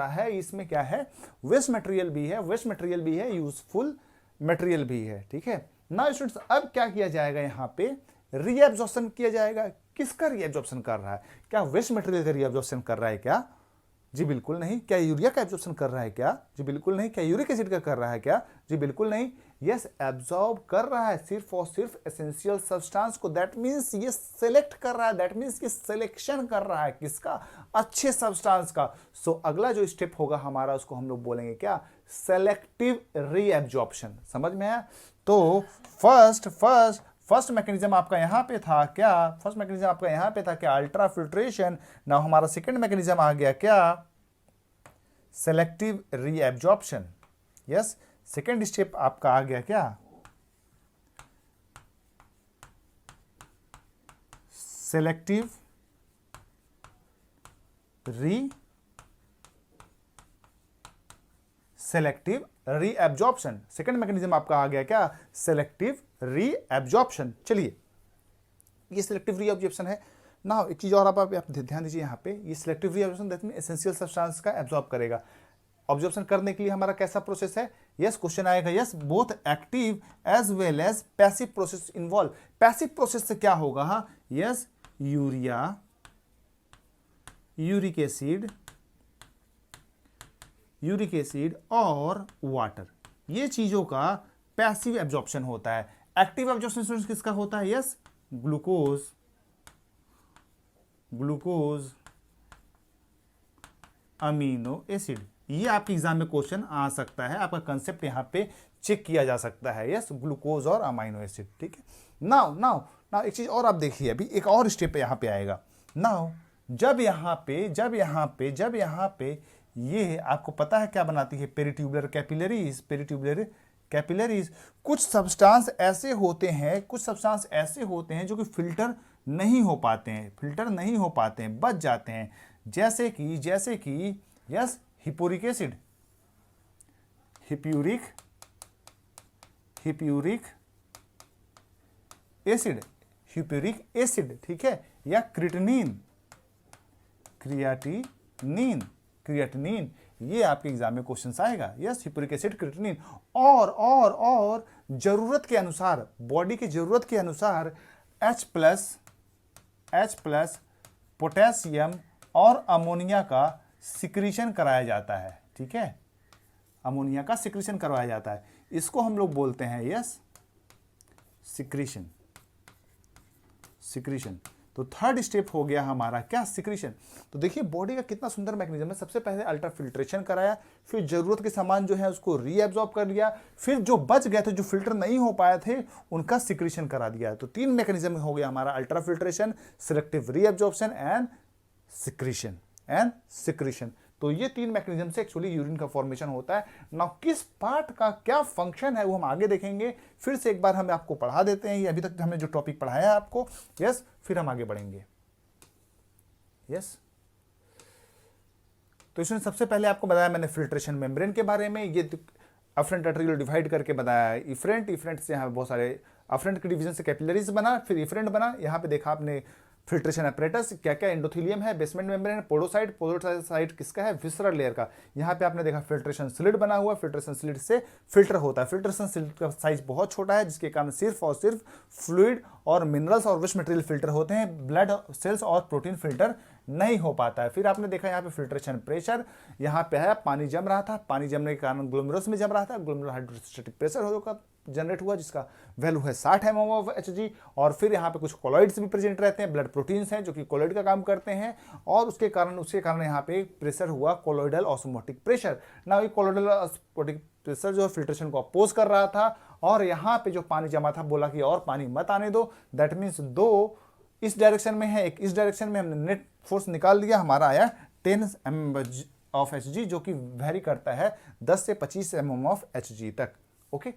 है, इसमें क्या है, वेस्ट मटेरियल भी है, यूजफुल मटेरियल भी है। ठीक है ना स्टूडेंट्स, अब क्या किया जाएगा, यहाँ पे रीएब्जॉर्प्शन किया जाएगा। किसका रीएब्जॉर्प्शन कर रहा है? क्या वेस्ट मटेरियल का रीएब्जॉर्प्शन कर रहा है क्या? जी बिल्कुल नहीं। क्या यूरिया का एब्जॉर्प्शन कर रहा है क्या? जी बिल्कुल नहीं। क्या यूरिक एसिड का कर रहा है क्या? जी बिल्कुल नहीं। यस, एब्जॉर्ब कर रहा है सिर्फ और सिर्फ एसेंशियल सब्सटेंस को। दैट मींस ये सिलेक्ट कर रहा है, दैट मींस ये सिलेक्शन कर रहा है किसका? अच्छे सब्सटेंस का। सो अगला जो स्टेप होगा हमारा, उसको हम लोग बोलेंगे क्या? Selective reabsorption. समझ में आया? तो फर्स्ट मैकेनिज्म आपका यहां पे था क्या? फर्स्ट मैकेनिज्म आपका यहां पे था क्या? Ultra filtration. नाउ हमारा सेकंड मैकेनिज्म आ गया क्या? Selective reabsorption. Yes, second step आपका आ गया क्या? Selective reabsorption. सेकंड मैकेनिज्म आपका आ गया क्या? Selective reabsorption. चलिए, ये सिलेक्टिव रीएब्जॉर्प्शन है ना। एक चीज और आप ध्यान दीजिए यहाँ पे, ये selective reabsorption that mean essential substance का एब्जॉर्ब करेगा। ऑब्जॉर्प्शन करने के लिए हमारा कैसा प्रोसेस है? यस, क्वेश्चन आएगा, yes both active as well as passive process involve. Passive process से क्या होगा? यस, यूरिया, यूरिक एसिड और वाटर, ये चीजों का पैसिव एब्जॉर्प्शन होता है। एक्टिव एब्जॉर्प्शन किसका होता है? Yes, glucose, amino acid. ये आपके एग्जाम में क्वेश्चन आ सकता है, आपका कंसेप्ट यहां पे चेक किया जा सकता है। यस, ग्लूकोज और अमीनो एसिड। ठीक है। नाउ एक चीज और आप देखिए, अभी एक और स्टेप यहां पे आएगा। नाउ जब यहां पे ये आपको पता है क्या बनाती है? Peritubular capillaries. कुछ सब्सटेंस ऐसे होते हैं जो कि फिल्टर नहीं हो पाते हैं, बच जाते हैं। जैसे कि यस, हिप्यूरिक एसिड, ठीक है, या क्रिएटिनिन, ये आपके एग्जाम में क्वेश्चन आएगा। Yes, hippuric acid, creatinine. और जरूरत के अनुसार, बॉडी की जरूरत के अनुसार H+ पोटेशियम और अमोनिया का सिक्रीशन कराया जाता है। ठीक है, अमोनिया का सिक्रीशन करवाया जाता है, इसको हम लोग बोलते हैं यस सिक्रीशन। तो थर्ड स्टेप हो गया हमारा क्या? सिक्रीशन। तो देखिए बॉडी का कितना सुंदर मैकेनिज्म है। सबसे पहले अल्ट्रा फिल्ट्रेशन कराया, फिर जरूरत के सामान जो है उसको रीएब्जॉर्ब कर लिया, फिर जो बच गए थे, जो फिल्टर नहीं हो पाए थे, उनका सिक्रीशन करा दिया। तो तीन मैकेनिज्म हो गया हमारा, ultra filtration, selective reabsorption and secretion. तो ये तीन मैकेनिज्म से एक्चुअली यूरिन का फॉर्मेशन होता है। नाउ किस पार्ट का क्या फंक्शन है वो हम आगे देखेंगे। फिर से एक बार हम आपको पढ़ा देते हैं, ये अभी तक हमने जो टॉपिक पढ़ाया है आपको। यस, फिर हम आगे बढ़ेंगे। यस, तो इसमें सबसे पहले आपको बताया मैंने फिल्ट्रेशन मेम्ब्रेन के बारे में। ये अफरेंट आर्टरियल डिवाइड करके बताया इफरेंट से यहाँ बहुत सारे अफरेंट के डिवीजन से कैपिलरीज बना, फिर इफरेंट बना। यहाँ पे देखा आपने फिल्ट्रेशन एपरेटस, क्या क्या एंडोथेलियम है, बेसमेंट मेम्ब्रेन, पोडोसाइट किसका है? विसरल लेयर का। यहाँ पे आपने देखा फिल्ट्रेशन स्लिट बना हुआ, फिल्ट्रेशन स्लिट से फिल्टर होता है। फिल्ट्रेशन स्लिट का साइज बहुत छोटा है, जिसके कारण सिर्फ और सिर्फ फ्लूइड और मिनरल्स और वेस्ट मटेरियल फिल्टर होते हैं, ब्लड सेल्स और प्रोटीन फिल्टर नहीं हो पाता है। फिर आपने देखा यहाँ पे फिल्ट्रेशन प्रेशर, यहाँ पे है पानी जम रहा था, पानी जमने के कारण ग्लोमेरुलस में जम रहा था, ग्लोमेरुलर हाइड्रोस्टैटिक प्रेशर होगा जनरेट हुआ, जिसका वैल्यू है 60 mm ऑफ Hg। और फिर यहाँ पे कुछ कोलॉइड्स भी प्रेजेंट रहते हैं, ब्लड प्रोटीन्स हैं जो कि कोलॉइड का काम करते हैं, और उसके कारण यहाँ पे प्रेशर हुआ कोलॉइडल ऑस्मोटिक प्रेशर। ना ये कोलॉइडल ऑस्मोटिक प्रेशर जो फिल्ट्रेशन को अपोज कर रहा था, और यहाँ पे जो पानी जमा था बोला कि और पानी मत आने दो। दैट मीन्स दो इस डायरेक्शन में है, एक इस डायरेक्शन में, हमने नेट फोर्स निकाल दिया, हमारा आया 10 mm ऑफ Hg, जो कि वेरी करता है 10 से 25 mm ऑफ Hg तक। ओके,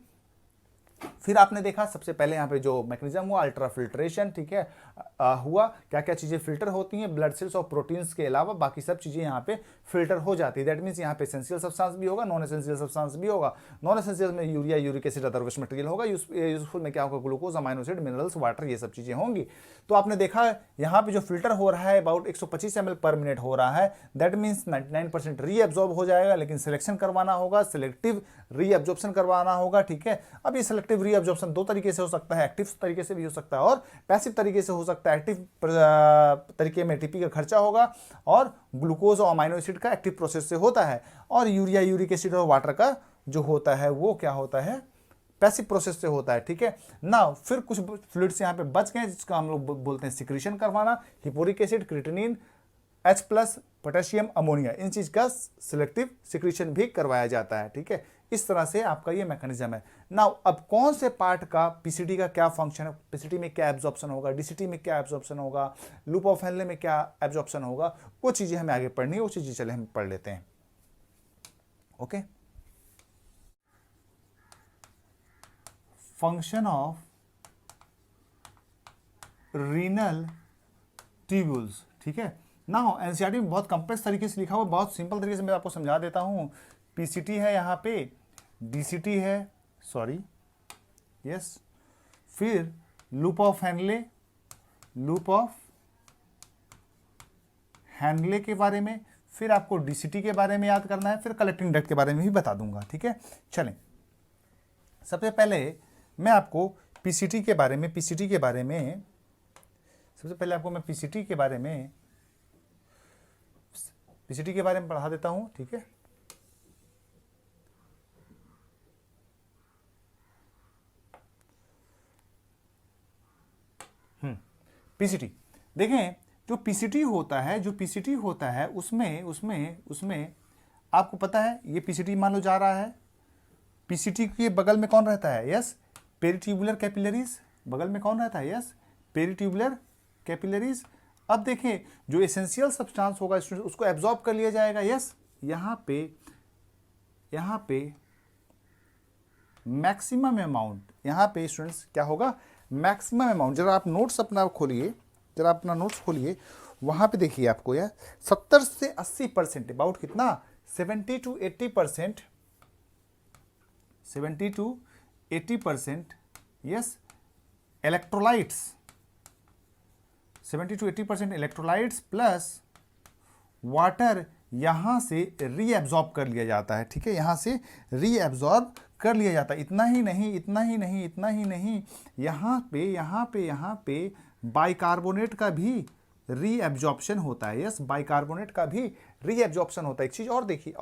फिर आपने देखा सबसे पहले यहाँ पे जो मैकेनिज्म हुआ अल्ट्रा फिल्ट्रेशन, ठीक है, हुआ क्या क्या चीज़ें फिल्टर होती हैं, ब्लड सेल्स और प्रोटीन्स के अलावा बाकी सब चीज़ें यहाँ पे फिल्टर हो जाती है। दैट मीन्स यहाँ पे एसेंशियल सब्सटेंस भी होगा, नॉन एसेंशियल सब्सटेंस भी होगा। नॉन एसेंशियल में urea, uric acid, other waste material होगा। यूजफुल में क्या होगा, glucose, amino acid, minerals, water, ये सब चीज़ें होंगी। तो आपने देखा यहाँ पे जो फिल्टर हो रहा है अबाउट 125 ml पर मिनट हो रहा है। दैट मीन्स 99% रीअब्जॉर्ब हो जाएगा, लेकिन सिलेक्शन करवाना होगा, सिलेक्टिव रीअब्जॉर्प्शन करवाना होगा, ठीक है। अब ये सिलेक्टिव रीअब्जॉर्प्शन दो तरीके से हो सकता है, एक्टिव तरीके से भी हो सकता है और पैसिव तरीके से हो सकता है। एक्टिव तरीके में एटीपी का खर्चा होगा और ग्लूकोज और अमाइनो एसिड का एक्टिव प्रोसेस से होता है, और यूरिया, यूरिक एसिड और वाटर का जो होता है वो क्या होता है, पैसिव प्रोसेस से होता है, ठीक है ना। फिर कुछ फ्लूइड्स यहाँ पे बच गए जिसका हम लोग बोलते हैं सिक्रीशन करवाना, hippuric acid, creatinine, H+, potassium, ammonia, इन चीज का सिलेक्टिव सिक्रीशन भी करवाया जाता है, ठीक है। इस तरह से आपका ये मैकेनिज्म है। नाउ अब कौन से पार्ट का पीसीटी का क्या फंक्शन है, पीसीटी में क्या एब्जॉर्प्शन होगा, डीसीटी में क्या एब्जॉर्प्शन होगा, लूप ऑफ हेनले में क्या एब्जॉर्प्शन होगा, वो चीजें हमें आगे पढ़नी है, वो चीजें चले हम पढ़ लेते हैं। Okay, function of renal tubules, ठीक है ना। एनसीईआरटी में बहुत कॉम्प्लेक्स तरीके से लिखा हुआ, बहुत सिंपल तरीके से मैं आपको समझा देता हूं। पीसीटी है यहाँ पे, डीसीटी है, सॉरी यस, फिर loop of Henle, loop of Henle के बारे में, फिर आपको डीसीटी के बारे में याद करना है, फिर कलेक्टिंग डक्ट के बारे में भी बता दूंगा, ठीक है। चलें, सबसे पहले मैं आपको पीसीटी के बारे में सबसे पहले आपको मैं पीसीटी के बारे में पढ़ा देता हूं, ठीक है। पीसीटी देखें, जो पीसीटी होता है उसमें आपको पता है ये पीसीटी मान लो जा रहा है, पीसीटी के बगल में कौन रहता है, यस, पेरिट्यूबुलर कैपिलरीज, बगल में कौन रहता है, यस, पेरिट्यूबुलर कैपिलरीज। अब देखें जो एसेंशियल सब्सटेंस होगा उसको एब्जॉर्ब कर लिया जाएगा, यस। यहाँ पे मैक्सिमम अमाउंट, यहाँ पे स्टूडेंट्स क्या होगा, मैक्सिमम अमाउंट। जरा आप नोट्स अपना खोलिए, वहाँ पे देखिए आपको यह 70 से 80%, अबाउट कितना, 70 to 80%, yes, electrolytes, 70 to 80% electrolytes plus water यहाँ से रीएब्जॉर्ब कर लिया जाता है, ठीक है, यहाँ से रीएब्जॉर्ब कर लिया जाता है। इतना ही नहीं, यहाँ पे बाइकार्बोनेट का भी रीएब्जॉर्प्शन होता है, यस, बाइकार्बोनेट का भी रीएब्जॉर्प्शन होता है। एक चीज और देखिए,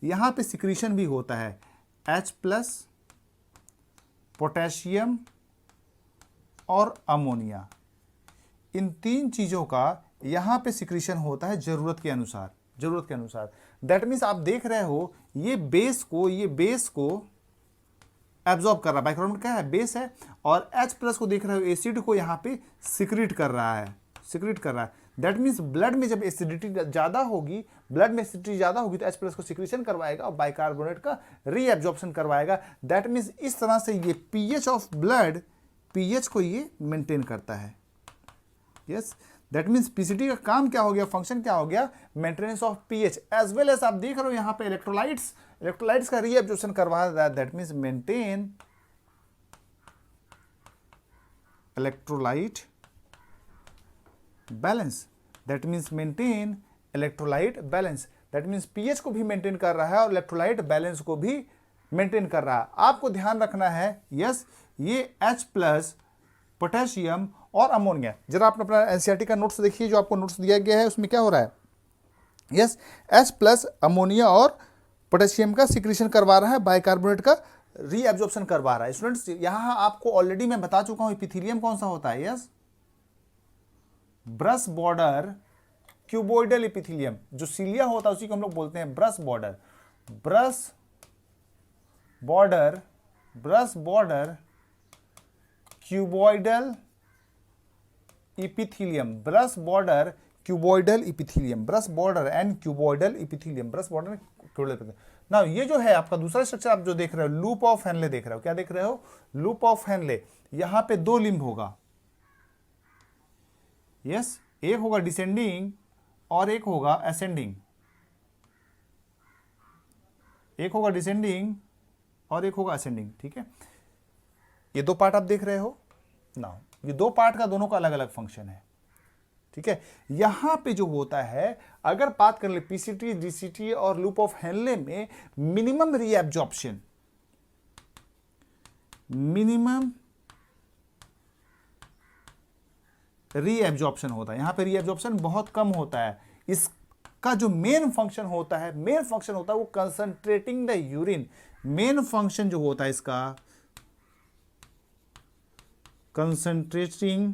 यहाँ पे सिक्रीशन भी होता है, H+, पोटेशियम और अमोनिया, इन तीन चीजों का यहां पे सिक्रीशन होता है जरूरत के अनुसार। दैट मीन्स आप देख रहे हो ये बेस को एब्जॉर्ब कर रहा है, बाइकार्बोनेट क्या है, बेस है, और H+ को देख रहे हो एसिड को यहां पे सिक्रीट कर रहा है। दैट मीन्स ब्लड में जब एसिडिटी ज्यादा होगी तो H+ को सिक्रीशन करवाएगा और बाइकार्बोनेट का रीएब्जॉर्प्शन करवाएगा। दैट मीन्स इस तरह से ये पीएच ऑफ ब्लड, पीएच को ये मेंटेन करता है, यस। दैट मीन्स पीसीटी का काम क्या हो गया, फंक्शन क्या हो गया, maintenance of pH, as well as आप देख रहे हो यहाँ पे इलेक्ट्रोलाइट्स का रीएब्जॉर्प्शन करवा रहा है। That means maintain electrolyte balance, that means pH को भी मेंटेन कर रहा है और इलेक्ट्रोलाइट बैलेंस को भी मेंटेन कर रहा है। आपको ध्यान रखना है, यस, ये H+, पोटेशियम और अमोनिया। जरा आप अपना एनसीईआरटी का नोट्स देखिए, जो आपको नोट्स दिया गया है उसमें क्या हो रहा है, यस, H+ अमोनिया और पोटेशियम का सिक्रीशन करवा रहा है, बाइकार्बोनेट का रीएब्जॉर्प्शन करवा रहा है। स्टूडेंट्स यहां आपको ऑलरेडी मैं बता चुका हूं एपिथेलियम कौन सा होता है, yes, brush border cuboidal epithelium, जो सीलिया होता है उसी को हम लोग बोलते हैं brush border cuboidal epithelium, brush border and cuboidal epithelium. ना ये जो है आपका दूसरा स्ट्रक्चर आप जो देख रहे हो, लूप ऑफ हेनले देख रहे हो, क्या देख रहे हो, लूप ऑफ हेनले। यहां पे दो लिंब होगा, यस, एक होगा डिसेंडिंग और एक होगा असेंडिंग, एक होगा डिसेंडिंग और एक होगा असेंडिंग, ठीक है। ये दो पार्ट आप देख रहे हो ना, ये दो पार्ट का दोनों का अलग अलग फंक्शन है, ठीक है। यहां पे जो होता है, अगर बात कर ले पीसीटी, डीसीटी और लूप ऑफ हेनले में मिनिमम रीएब्जॉर्प्शन, मिनिमम रीएब्जॉर्प्शन होता है। यहां पे रीएब्जॉर्प्शन बहुत कम होता है। इसका जो मेन फंक्शन होता है, मेन फंक्शन होता है वो concentrating the urine. Main function जो होता है इसका, कंसंट्रेटिंग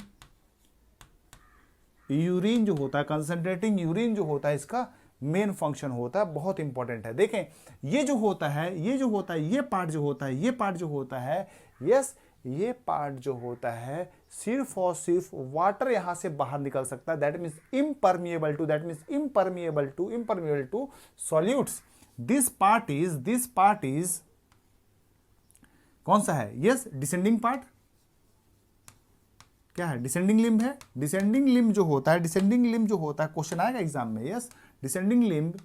यूरिन जो होता है, कंसंट्रेटिंग यूरिन जो होता है इसका मेन फंक्शन होता है, बहुत इंपॉर्टेंट है। देखें ये जो होता है, ये जो होता है, ये पार्ट जो होता है, ये पार्ट जो होता है, यस, ये पार्ट जो होता है सिर्फ और सिर्फ वाटर यहां से बाहर निकल सकता है, that means impermeable to, that means impermeable to solutes. This part is कौन सा है, यस, डिसेंडिंग पार्ट। क्या है, डिसेंडिंग लिम्ब है। डिसेंडिंग लिम्ब जो होता है, डिसेंडिंग लिम्ब जो होता है, क्वेश्चन आएगा एग्जाम में, yes, descending limb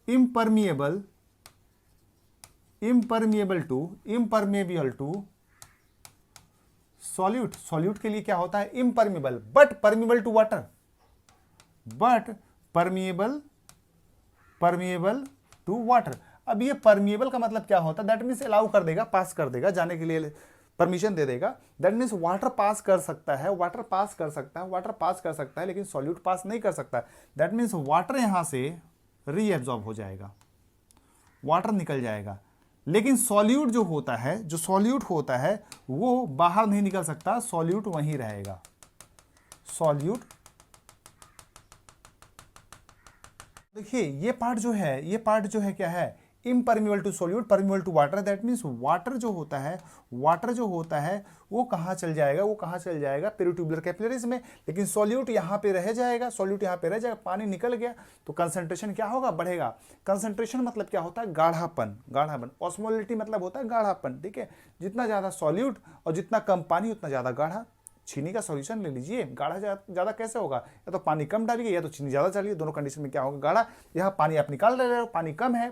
impermeable to solute. Solute के लिए क्या होता है, impermeable but permeable to water, but permeable to water. अब ये परमिएबल का मतलब क्या होता है, दैट मीन्स अलाउ कर देगा, पास कर देगा, जाने के लिए परमिशन दे देगा। दैट मीन्स वाटर पास कर सकता है, वाटर पास कर सकता है, लेकिन सॉल्यूट पास नहीं कर सकता। दैट मीन्स वाटर यहां से रीएब्जॉर्ब हो जाएगा, वाटर निकल जाएगा, लेकिन सॉल्यूट जो होता है, जो सॉल्यूट होता है वो बाहर नहीं निकल सकता, सॉल्यूट वहीं रहेगा। सॉल्यूट, देखिए ये पार्ट जो है क्या है, impermeable to solute, permeable to water. That means water जो होता है वो कहां चल जाएगा, पेरिट्यूबुलर कैपिलरीज में, लेकिन सॉल्यूट यहां पे रह जाएगा, पानी निकल गया तो कंसंट्रेशन क्या होगा, बढ़ेगा। कंसंट्रेशन मतलब क्या होता है, गाढ़ापन। ऑस्मोलिटी मतलब होता है गाढ़ापन, ठीक है। जितना ज्यादा सॉल्यूट और जितना कम पानी उतना ज्यादा गाढ़ा। चीनी का सॉल्यूशन ले लीजिए, गाढ़ा ज्यादा कैसे होगा, या तो पानी कम डालिए या तो चीनी ज्यादा डालिए, दोनों कंडीशन में क्या होगा, गाढ़ा। यहाँ पानी आप निकाल रहे हो, पानी कम है,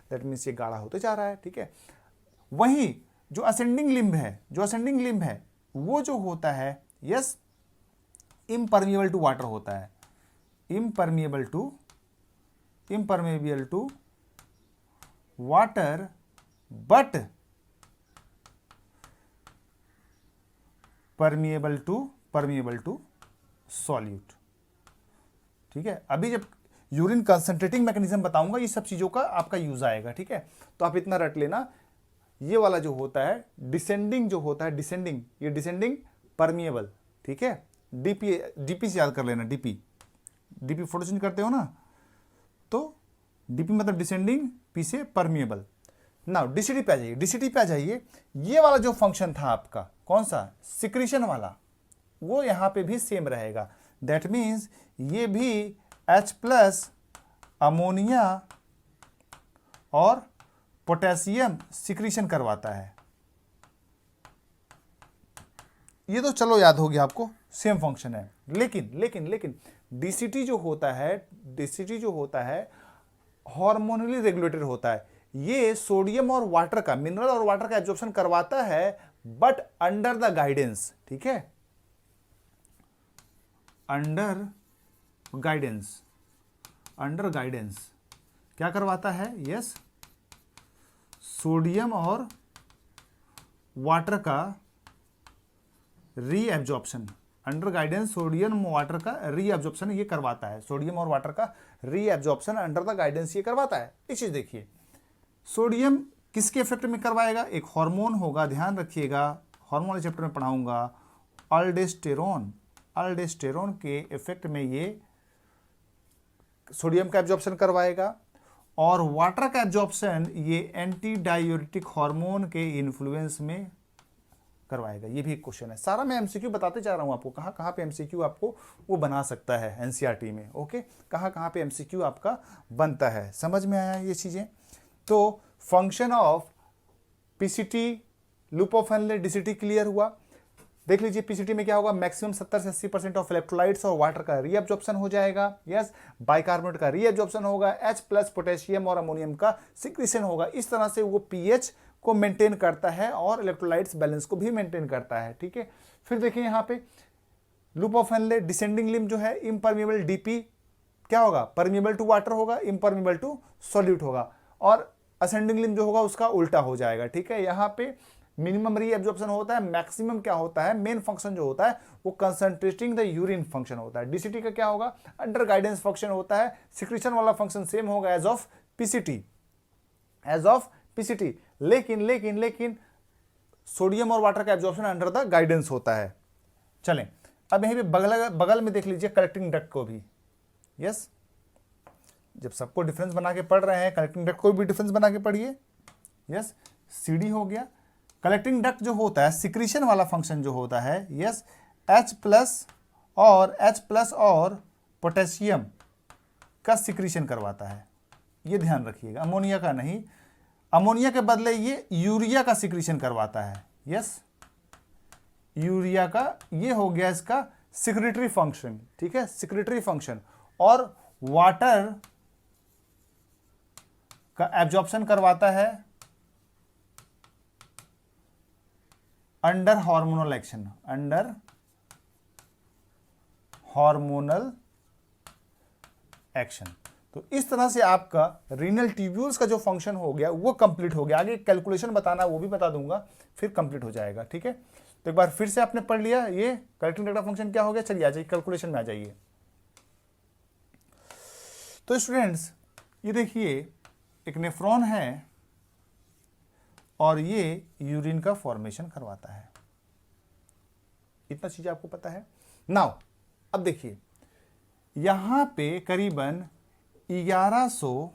दैट मीन्स ये गाढ़ा होते जा रहा है, ठीक है। वहीं जो असेंडिंग लिम्ब है, वो जो होता है, यस, इम्परमिएबल टू वाटर होता है, impermeable to water but permeable to solute, ठीक है। अभी जब यूरिन कंसंट्रेटिंग मैकेनिज्म बताऊंगा, ये सब चीजों का आपका यूज आएगा, ठीक है। तो आप इतना रट लेना, ये वाला जो होता है डिसेंडिंग जो होता है, ये डिसेंडिंग परमिएबल, ठीक है। डीपी से याद कर लेना, डीपी फोटो चेंज करते हो ना, तो डीपी मतलब डिसेंडिंग, पी से परमिएबल। नाउ डीसीटी पे आ जाइए। ये वाला जो फंक्शन था आपका, कौन सा, सिक्रीशन वाला, वो यहां पे भी सेम रहेगा। दैट मीन्स ये भी H+ अमोनिया और पोटेशियम सिक्रीशन करवाता है। ये तो चलो याद हो गया आपको, सेम फंक्शन है। लेकिन डीसीटी जो होता है हार्मोनली रेगुलेटेड होता है। ये सोडियम और वाटर का, मिनरल और वाटर का एब्जॉर्प्शन करवाता है, बट अंडर द गाइडेंस, ठीक है, अंडर गाइडेंस क्या करवाता है, यस, सोडियम और वाटर का reabsorption, under guidance sodium water का रीएब्जॉर्प्शन ये करवाता है। सोडियम और वाटर का रीएब्जॉर्प्शन अंडर द गाइडेंस ये करवाता है। एक चीज देखिए, सोडियम किसके इफेक्ट में करवाएगा, एक हार्मोन होगा, ध्यान रखिएगा, हार्मोन वाले चैप्टर में पढ़ाऊंगा, अल्डेस्टेरोन के इफेक्ट में ये सोडियम का एब्जॉर्प्शन करवाएगा, और वाटर का एब्जॉर्प्शन ये एंटी डायूरेटिक हार्मोन के इन्फ्लुएंस में करवाएगा। ये भी एक क्वेश्चन है। सारा मैं एमसीक्यू बताते जा रहा हूँ आपको, कहाँ कहाँ पे एमसीक्यू आपको वो बना सकता है एनसीईआरटी में। ओके, कहाँ कहाँ पे एमसीक्यू आपका बनता है, समझ में आया ये चीज़ें। तो function of PCT, loop of Henle, DCT clear हुआ। देख लीजिए पीसीटी में क्या होगा, मैक्सिमम 70 से 80% ऑफ इलेक्ट्रोलाइट्स और वाटर का रीअब्जॉर्प्शन हो जाएगा। यस, बाइकार्बोनेट का रीअब्जॉर्प्शन होगा, H+ पोटेशियम और अमोनियम का सिक्रीशन होगा। इस तरह से वो पीएच को मेंटेन करता है और इलेक्ट्रोलाइट्स बैलेंस को भी मेंटेन करता है। ठीक है, फिर देखिए यहाँ पे loop of Henle, descending limb जो है इम्परमिएबल डीपी क्या होगा, परमिएबल टू वाटर होगा, इम्परमिएबल टू सॉल्यूट होगा, और असेंडिंग लिम्ब जो होगा उसका उल्टा हो जाएगा। ठीक है, यहाँ पे मिनिमम रीअब्जॉर्प्शन होता है, मैक्सिमम क्या होता है, मेन फंक्शन जो होता है वो कंसंट्रेटिंग द यूरिन फंक्शन होता है। डीसीटी का क्या होगा, अंडर गाइडेंस फंक्शन होता है, सिक्रीशन वाला फंक्शन सेम होगा as of PCT, as of PCT. लेकिन सोडियम और वाटर का एब्जॉर्प्शन अंडर द गाइडेंस होता है। चलें अब यहीं पे बगल में देख लीजिए कलेक्टिंग डक्ट को भी। यस, जब सबको डिफरेंस बना के पढ़ रहे हैं, कलेक्टिंग डक्ट को भी डिफरेंस बना के पढ़िए। यस, सीडी हो गया। कलेक्टिंग डक्ट जो होता है, सिक्रीशन वाला फंक्शन जो होता है, यस, H+ और पोटेशियम का सिक्रीशन करवाता है। ये ध्यान रखिएगा, अमोनिया का नहीं, अमोनिया के बदले ये यूरिया का सिक्रीशन करवाता है। यस, यूरिया का, ये हो गया इसका सिक्रेटरी फंक्शन। ठीक है, सिक्रेटरी फंक्शन। और वाटर का एब्जॉर्प्शन करवाता है under hormonal action, under hormonal action. तो इस तरह से आपका रीनल ट्यूब्यूल्स का जो फंक्शन हो गया वो कंप्लीट हो गया। आगे कैलकुलेशन बताना वो भी बता दूंगा, फिर कंप्लीट हो जाएगा। ठीक है, तो एक बार फिर से आपने पढ़ लिया ये कलेक्टिंग डक्ट फंक्शन क्या हो गया। चलिए आ जाइए कैलकुलेशन में आ जाइए। तो स्टूडेंट्स ये देखिए एक नेफ्रॉन है और ये यूरिन का फॉर्मेशन करवाता है। इतना चीज आपको पता है। नाउ अब देखिए यहां पे करीबन 1100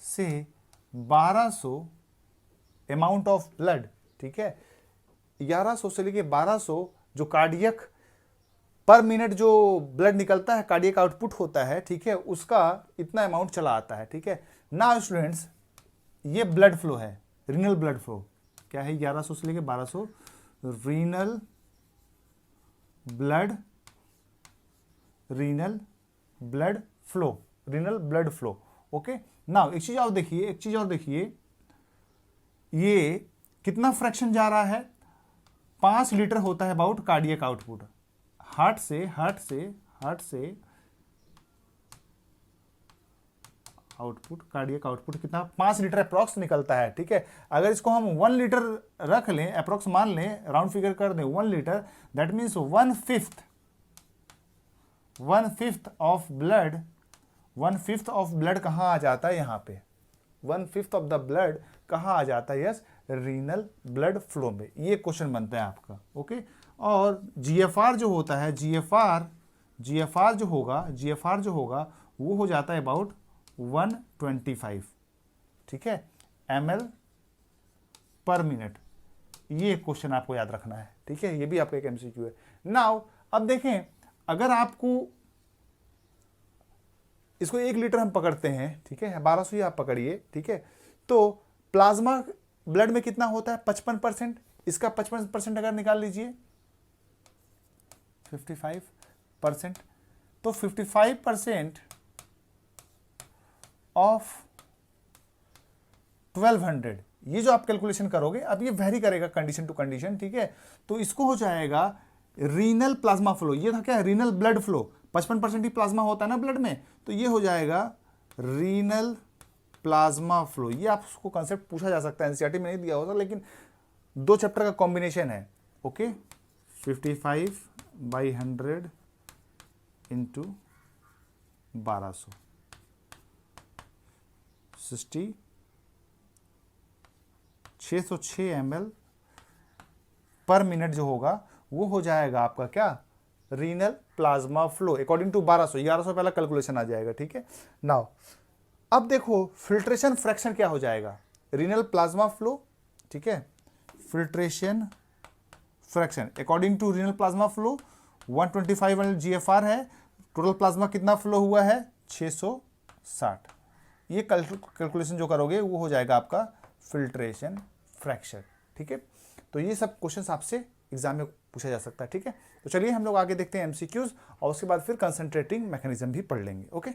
से 1200 अमाउंट ऑफ ब्लड, ठीक है, 1100 से लेके 1200 जो कार्डियक पर मिनट जो ब्लड निकलता है, कार्डियक आउटपुट होता है, ठीक है, उसका इतना अमाउंट चला आता है। ठीक है, नाउ स्टूडेंट्स ये ब्लड फ्लो है, रीनल ब्लड फ्लो क्या है, 1100 से लेके 1200 renal blood flow. Okay, now एक चीज और देखिए, ये कितना फ्रैक्शन जा रहा है, 5 लीटर होता है अबाउट कार्डियक आउटपुट। हार्ट से आउटपुट, कार्डियक आउटपुट कितना, 5 लीटर अप्रॉक्स निकलता है। ठीक है, अगर इसको हम 1 लीटर रख लें, अप्रॉक्स मान लें, राउंड फिगर कर दें 1 litre, that means 1/5 of blood कहाँ आ जाता है, यहाँ पे 1/5 ऑफ द ब्लड कहाँ आ जाता है, यस, रीनल ब्लड फ्लो में। ये क्वेश्चन बनता है आपका। ओके, और जीएफआर जो होता है, जीएफआर जो होगा वो हो जाता है अबाउट 125, ठीक है, ml पर मिनट। ये क्वेश्चन आपको याद रखना है। ठीक है, ये भी आपका एक एमसीक्यू है। नाउ अब देखें, अगर आपको इसको 1 लीटर हम पकड़ते हैं, ठीक है, 1200 ही आप पकड़िए, ठीक है, तो प्लाज्मा ब्लड में कितना होता है, 55%। इसका 55% अगर निकाल लीजिए 55%, तो 55% ऑफ 1200, ये जो आप कैलकुलेशन करोगे, अब ये वेरी करेगा कंडीशन टू कंडीशन। ठीक है, तो इसको हो जाएगा रीनल प्लाज्मा फ्लो। ये था क्या, रीनल ब्लड फ्लो, 55% ही प्लाज्मा होता है ना ब्लड में, तो ये हो जाएगा रीनल प्लाज्मा फ्लो। ये आपको कंसेप्ट पूछा जा सकता है, एनसीईआरटी में नहीं दिया होगा, लेकिन 2 चैप्टर का कॉम्बिनेशन है। Okay, 55/100 into 1200, 606 ml per minute जो होगा वो हो जाएगा आपका क्या, renal plasma flow according to 1100 पहला कैलकुलेशन आ जाएगा। ठीक है, नाउ अब देखो फिल्ट्रेशन फ्रैक्शन क्या हो जाएगा, रीनल प्लाज्मा फ्लो, ठीक है, filtration fraction according to renal plasma flow 125 ml GFR है, टोटल प्लाज्मा कितना फ्लो हुआ है 660। ये कैलकुलेशन जो करोगे वो हो जाएगा आपका फिल्ट्रेशन फ्रैक्शन। ठीक है, तो ये सब क्वेश्चंस आपसे एग्जाम में पूछा जा सकता है। ठीक है, तो चलिए हम लोग आगे देखते हैं एमसीक्यूज और उसके बाद फिर कंसंट्रेटिंग मैकेनिज्म भी पढ़ लेंगे। ओके।